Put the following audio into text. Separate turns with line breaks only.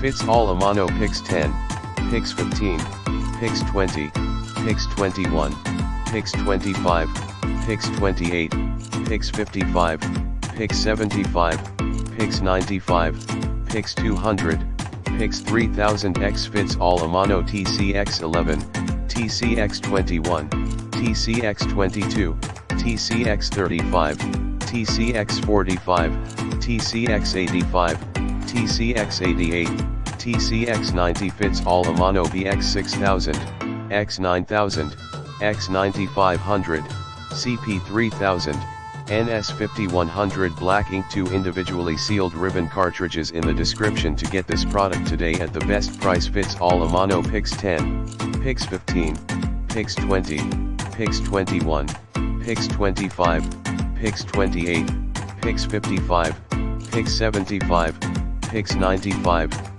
Fits all Amano PIX 10, PIX 15, PIX 20, PIX 21, PIX 25, PIX 28, PIX 55, PIX 75, PIX 95, PIX 200, PIX 3000X fits all Amano TCX11, TCX21, TCX22, TCX35, TCX45, TCX85, TCX88, TCX90 fits all Amano BX6000, X9000, X9500, CP3000, NS5100 Black Ink. 2 individually sealed ribbon cartridges in the description to get this product today at the best price. Fits all Amano PIX 10, PIX 15, PIX 20, PIX 21, PIX 25, PIX 28, PIX 55, PIX 75, PIX 95,